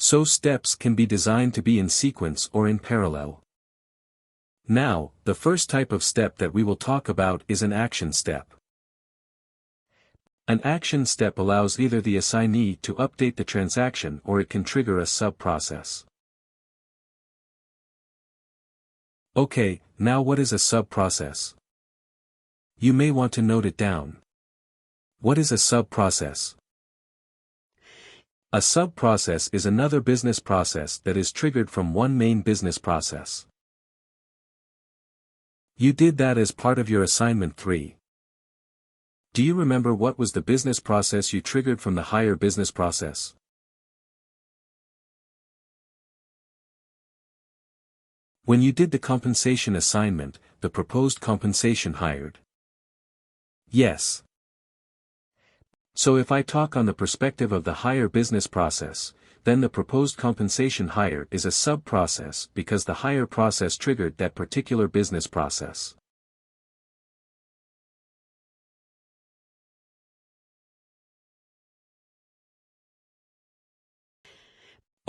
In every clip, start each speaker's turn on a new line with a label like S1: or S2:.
S1: So steps can be designed to be in sequence or in parallel. Now, the first type of step that we will talk about is an action step. An action step allows either the assignee to update the transaction or it can trigger a sub-process. Okay, now what is a sub-process? You may want to note it down. What is a sub-process? A sub-process is another business process that is triggered from one main business process. You did that as part of your assignment 3. Do you remember what was the business process you triggered from the higher business process? When you did the compensation assignment, the proposed compensation hired. Yes. So if I talk on the perspective of the higher business process, then the proposed compensation hire is a sub-process because the higher process triggered that particular business process.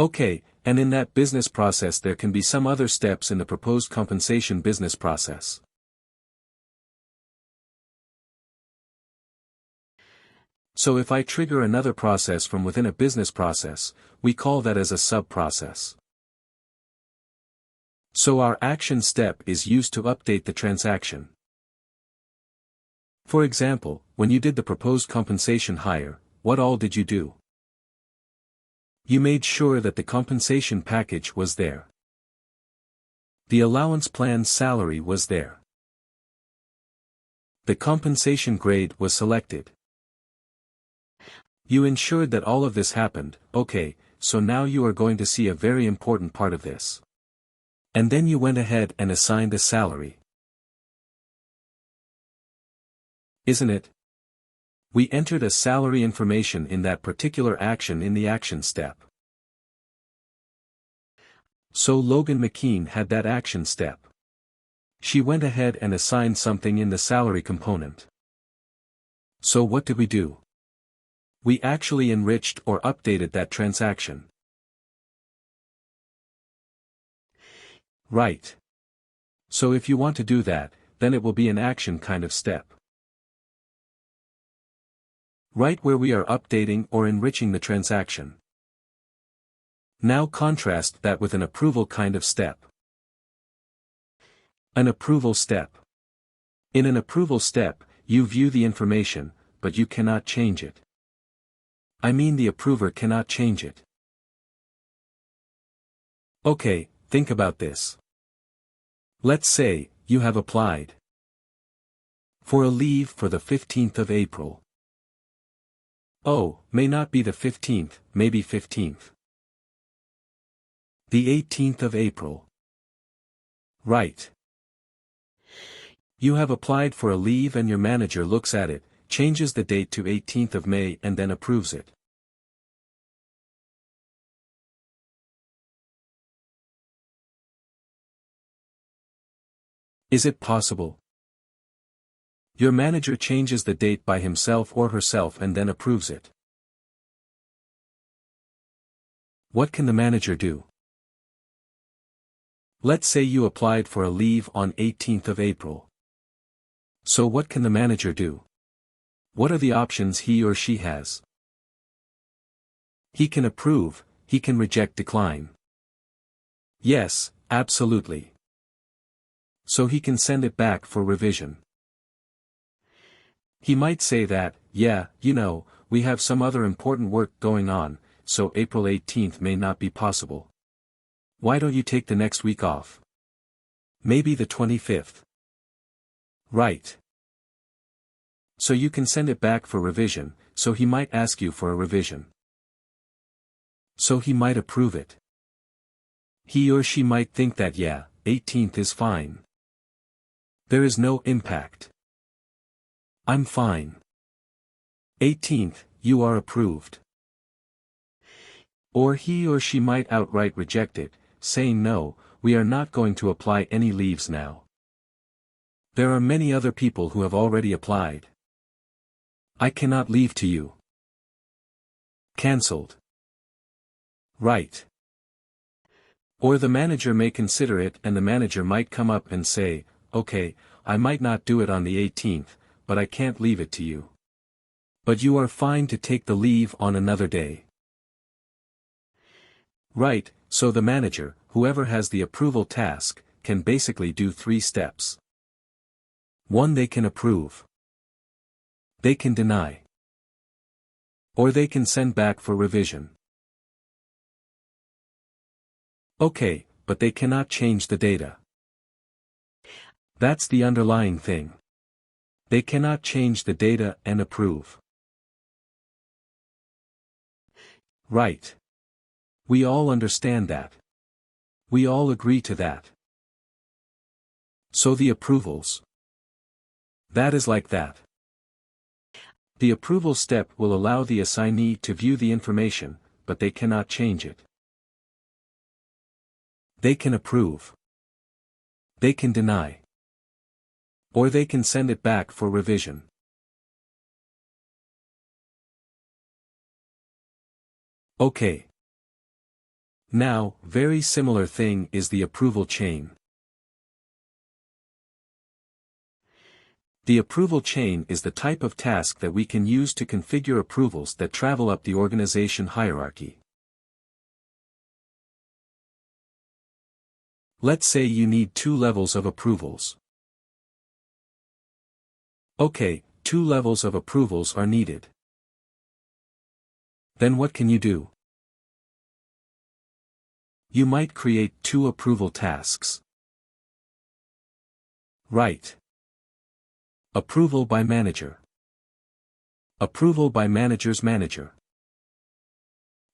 S1: Okay, and in that business process there can be some other steps in the proposed compensation business process. So if I trigger another process from within a business process, we call that as a sub-process. So our action step is used to update the transaction. For example, when you did the proposed compensation hire, what all did you do? You made sure that the compensation package was there. The allowance plan salary was there. The compensation grade was selected. You ensured that all of this happened. Okay, so now you are going to see a very important part of this. And then you went ahead and assigned a salary. Isn't it? We entered a salary information in that particular action in the action step. So Logan McKean had that action step. She went ahead and assigned something in the salary component. So what did we do? We actually enriched or updated that transaction. Right. So if you want to do that, then it will be an action kind of step. Right where we are updating or enriching the transaction. Now contrast that with an approval kind of step. An approval step. In an approval step, you view the information, but you cannot change it. I mean the approver cannot change it. Okay, think about this. Let's say, you have applied for a leave for the 15th of April. Oh, may not be the 15th, maybe 15th. The 18th of April. Right. You have applied for a leave and your manager looks at it, changes the date to 18th of May and then approves it. Is it possible? Your manager changes the date by himself or herself and then approves it. What can the manager do? Let's say you applied for a leave on 18th of April. So what can the manager do? What are the options he or she has? He can approve, he can reject, decline. Yes, absolutely. So he can send it back for revision. He might say that, yeah, we have some other important work going on, so April 18th may not be possible. Why don't you take the next week off? Maybe the 25th. Right. So you can send it back for revision, so he might ask you for a revision. So he might approve it. He or she might think that yeah, 18th is fine. There is no impact. I'm fine. 18th, you are approved. Or he or she might outright reject it, saying no, we are not going to apply any leaves now. There are many other people who have already applied. I cannot leave to you. Cancelled. Right. Or the manager may consider it and the manager might come up and say, okay, I might not do it on the 18th, but I can't leave it to you. But you are fine to take the leave on another day. Right, so the manager, whoever has the approval task, can basically do 3 steps. 1. They can approve. They can deny. Or they can send back for revision. Okay, but they cannot change the data. That's the underlying thing. They cannot change the data and approve. Right. We all understand that. We all agree to that. So the approvals. That is like that. The approval step will allow the assignee to view the information, but they cannot change it. They can approve. They can deny. Or they can send it back for revision. Okay. Now, very similar thing is the approval chain. The approval chain is the type of task that we can use to configure approvals that travel up the organization hierarchy. Let's say you need 2 levels of approvals. Okay, 2 levels of approvals are needed. Then what can you do? You might create 2 approval tasks. Right. Approval by manager. Approval by manager's manager.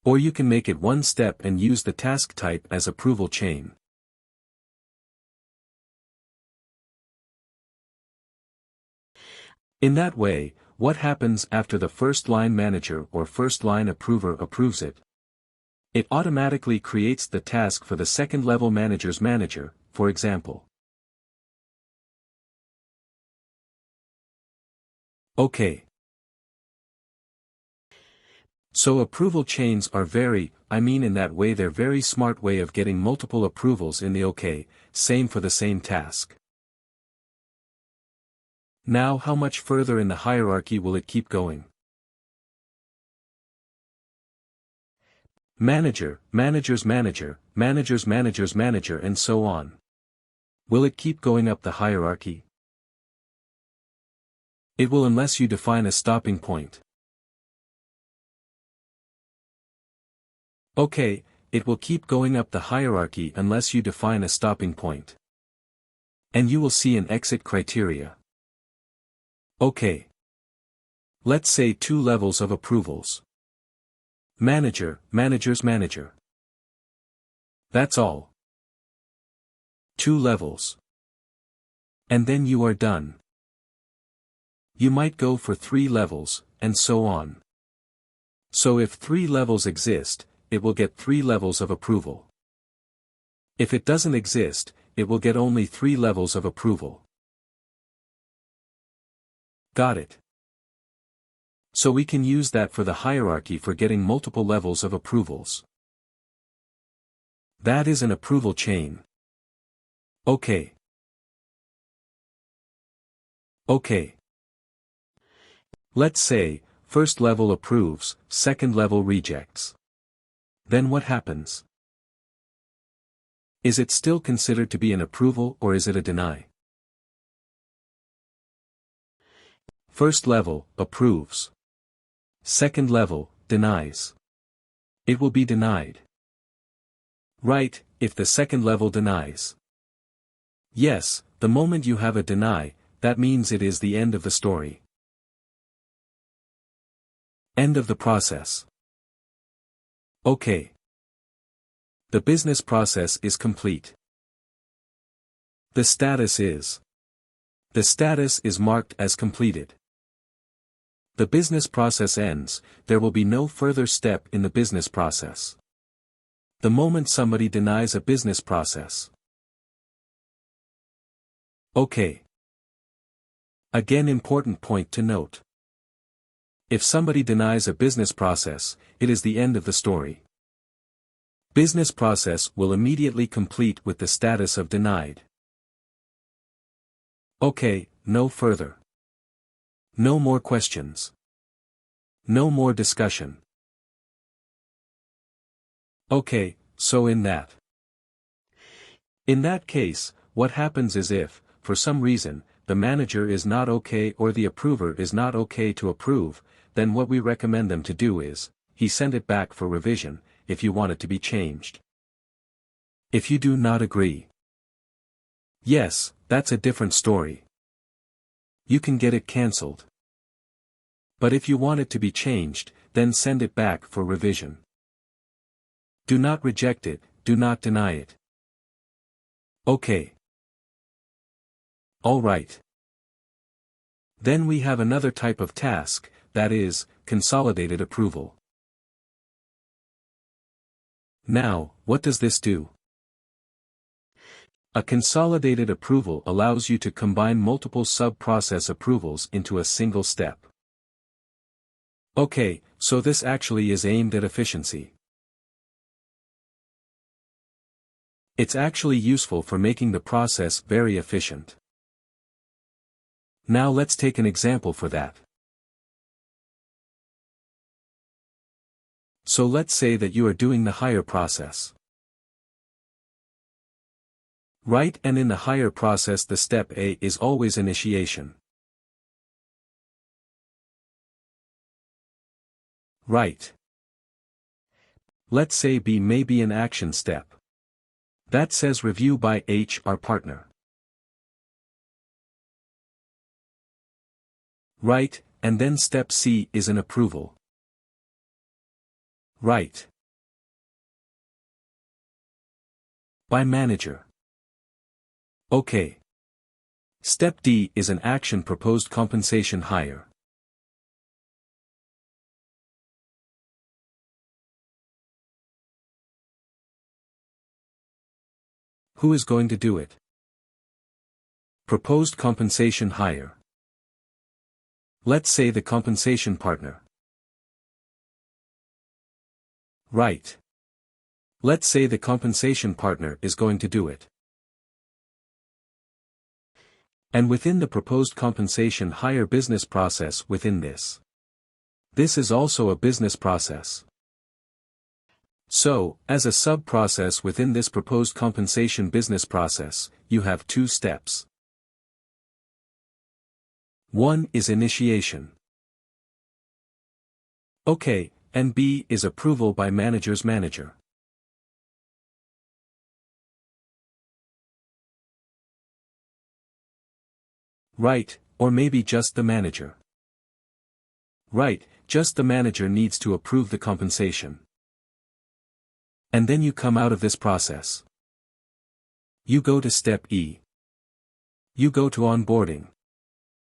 S1: Or you can make it 1 step and use the task type as approval chain. In that way, what happens after the first line manager or first line approver approves it? It automatically creates the task for the second level manager's manager, for example. Okay. So approval chains are in that way they're very smart way of getting multiple approvals in the OK, same for the same task. Now how much further in the hierarchy will it keep going? Manager, manager's manager, manager's manager's manager and so on. Will it keep going up the hierarchy? It will unless you define a stopping point. Okay, it will keep going up the hierarchy unless you define a stopping point. And you will see an exit criteria. Okay. Let's say 2 levels of approvals. Manager, manager's manager. That's all. 2 levels. And then you are done. You might go for 3 levels, and so on. So if 3 levels exist, it will get 3 levels of approval. If it doesn't exist, it will get only 3 levels of approval. Got it. So we can use that for the hierarchy for getting multiple levels of approvals. That is an approval chain. Okay. Okay. Let's say, first level approves, second level rejects. Then what happens? Is it still considered to be an approval or is it a deny? First level, approves. Second level, denies. It will be denied. Right, if the second level denies. Yes, the moment you have a deny, that means it is the end of the story. End of the process. Okay. The business process is complete. The status is. The status is marked as completed. The business process ends, there will be no further step in the business process. The moment somebody denies a business process. Okay. Again, important point to note. If somebody denies a business process, it is the end of the story. Business process will immediately complete with the status of denied. Okay, no further. No more questions. No more discussion. Okay, so in that case, what happens is if, for some reason, the manager is not okay or the approver is not okay to approve, then what we recommend them to do is, send it back for revision, if you want it to be changed. If you do not agree, yes, that's a different story. You can get it cancelled. But if you want it to be changed, then send it back for revision. Do not reject it, do not deny it. Okay. Alright. Then we have another type of task, that is, consolidated approval. Now, what does this do? A consolidated approval allows you to combine multiple sub-process approvals into a single step. Okay, so this actually is aimed at efficiency. It's actually useful for making the process very efficient. Now let's take an example for that. So let's say that you are doing the hire process. Right, and in the hire process the step A is always initiation. Right. Let's say B may be an action step. That says review by HR partner. Right, and then step C is an approval. Right. By manager. Okay. Step D is an action proposed compensation hire. Who is going to do it? Proposed compensation hire. Let's say the compensation partner. Right. Let's say the compensation partner is going to do it. And within the proposed compensation hire business process within this. This is also a business process. So, as a sub-process within this proposed compensation business process, you have two steps. One is initiation. Okay, and B is approval by manager's manager. Right, or maybe just the manager. Right, just the manager needs to approve the compensation. And then you come out of this process. You go to step E. You go to onboarding.